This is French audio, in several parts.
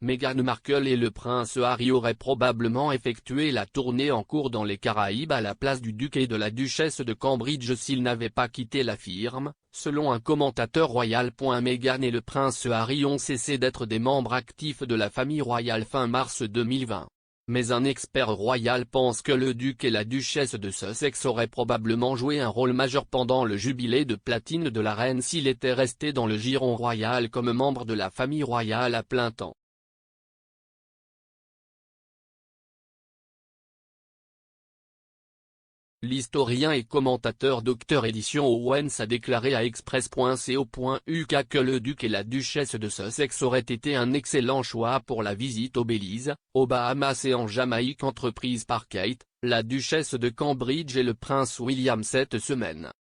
Meghan Markle et le prince Harry auraient probablement effectué la tournée en cours dans les Caraïbes à la place du duc et de la duchesse de Cambridge s'ils n'avaient pas quitté la firme, selon un commentateur royal. Meghan et le prince Harry ont cessé d'être des membres actifs de la famille royale fin mars 2020. Mais un expert royal pense que le duc et la duchesse de Sussex auraient probablement joué un rôle majeur pendant le jubilé de platine de la reine s'il était resté dans le giron royal comme membre de la famille royale à plein temps. L'historien et commentateur Dr Édition Owens a déclaré à Express.co.uk que le duc et la duchesse de Sussex auraient été un excellent choix pour la visite aux Belize, aux Bahamas et en Jamaïque entreprise par Kate, la duchesse de Cambridge et le prince William cette semaine.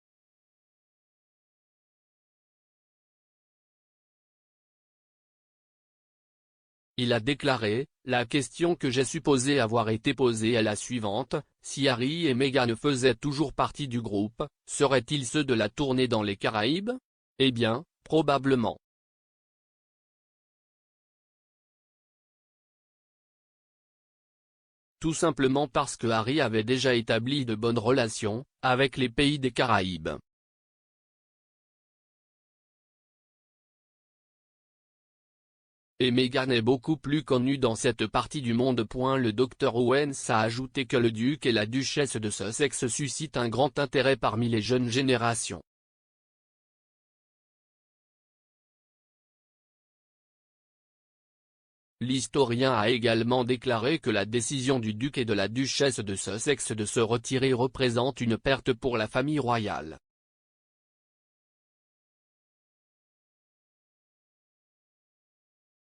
Il a déclaré, la question que j'ai supposée avoir été posée est la suivante, si Harry et Meghan faisaient toujours partie du groupe, seraient-ils ceux de la tournée dans les Caraïbes? Eh bien, probablement. Tout simplement parce que Harry avait déjà établi de bonnes relations avec les pays des Caraïbes. Et Meghan est beaucoup plus connue dans cette partie du monde. Le Dr Owens a ajouté que le duc et la duchesse de Sussex suscitent un grand intérêt parmi les jeunes générations. L'historien a également déclaré que la décision du duc et de la duchesse de Sussex de se retirer représente une perte pour la famille royale.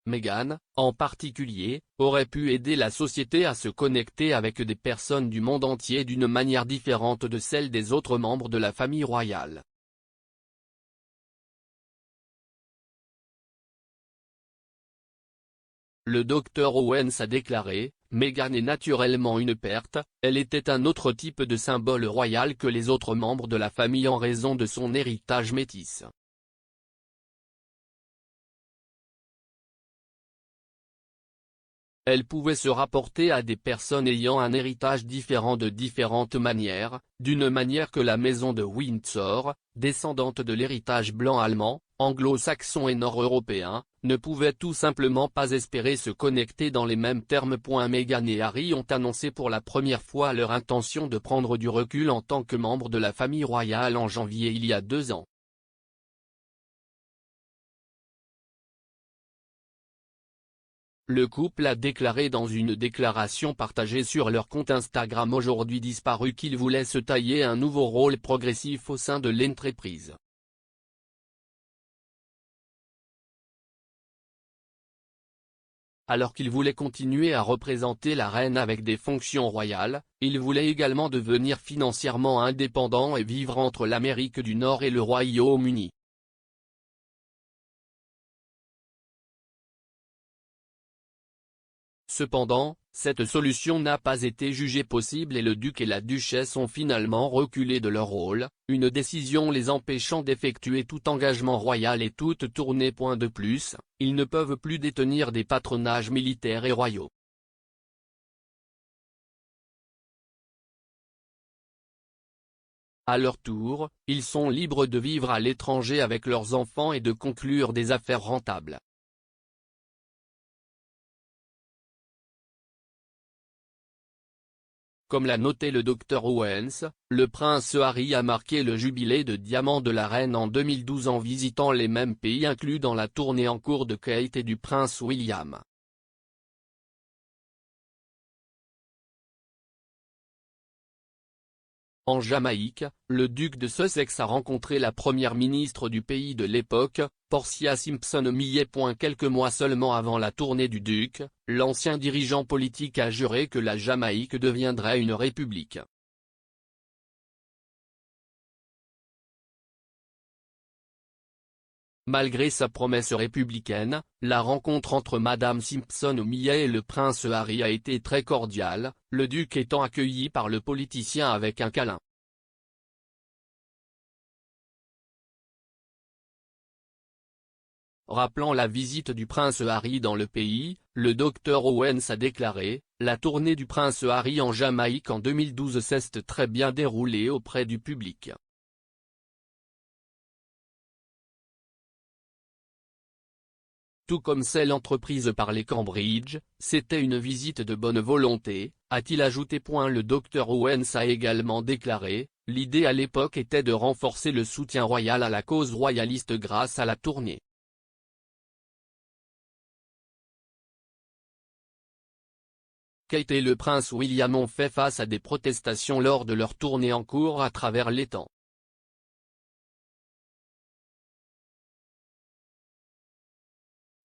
Meghan, en particulier, aurait pu aider la société à se connecter avec des personnes du monde entier d'une manière différente de celle des autres membres de la famille royale. Le Dr Owens a déclaré, Meghan est naturellement une perte, elle était un autre type de symbole royal que les autres membres de la famille en raison de son héritage métis. Elle pouvait se rapporter à des personnes ayant un héritage différent de différentes manières, d'une manière que la maison de Windsor, descendante de l'héritage blanc allemand, anglo-saxon et nord-européen, ne pouvait tout simplement pas espérer se connecter dans les mêmes termes. Meghan et Harry ont annoncé pour la première fois leur intention de prendre du recul en tant que membres de la famille royale en janvier il y a 2 ans. Le couple a déclaré dans une déclaration partagée sur leur compte Instagram aujourd'hui disparu qu'il voulait se tailler un nouveau rôle progressif au sein de l'entreprise. Alors qu'il voulait continuer à représenter la reine avec des fonctions royales, il voulait également devenir financièrement indépendant et vivre entre l'Amérique du Nord et le Royaume-Uni. Cependant, cette solution n'a pas été jugée possible et le duc et la duchesse ont finalement reculé de leur rôle, une décision les empêchant d'effectuer tout engagement royal et toute tournée. De plus, ils ne peuvent plus détenir des patronages militaires et royaux. À leur tour, ils sont libres de vivre à l'étranger avec leurs enfants et de conclure des affaires rentables. Comme l'a noté le Dr Owens, le prince Harry a marqué le jubilé de diamant de la reine en 2012 en visitant les mêmes pays inclus dans la tournée en cours de Kate et du prince William. En Jamaïque, le duc de Sussex a rencontré la première ministre du pays de l'époque, Portia Simpson Millet. Quelques mois seulement avant la tournée du duc, l'ancien dirigeant politique a juré que la Jamaïque deviendrait une république. Malgré sa promesse républicaine, la rencontre entre Madame Simpson Millet et le prince Harry a été très cordiale, le duc étant accueilli par le politicien avec un câlin. Rappelant la visite du prince Harry dans le pays, le Dr Owens a déclaré « La tournée du prince Harry en Jamaïque en 2012 s'est très bien déroulée auprès du public. Tout comme celle entreprise par les Cambridge, c'était une visite de bonne volonté », a-t-il ajouté. Le Dr Owens a également déclaré « L'idée à l'époque était de renforcer le soutien royal à la cause royaliste grâce à la tournée. Kate et le prince William ont fait face à des protestations lors de leur tournée en cours à travers les temps.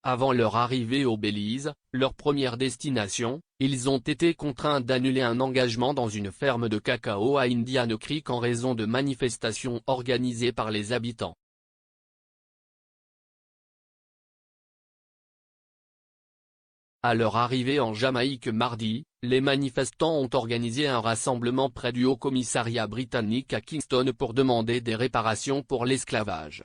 Avant leur arrivée au Belize, leur première destination, ils ont été contraints d'annuler un engagement dans une ferme de cacao à Indian Creek en raison de manifestations organisées par les habitants. À leur arrivée en Jamaïque mardi, les manifestants ont organisé un rassemblement près du Haut-Commissariat britannique à Kingston pour demander des réparations pour l'esclavage.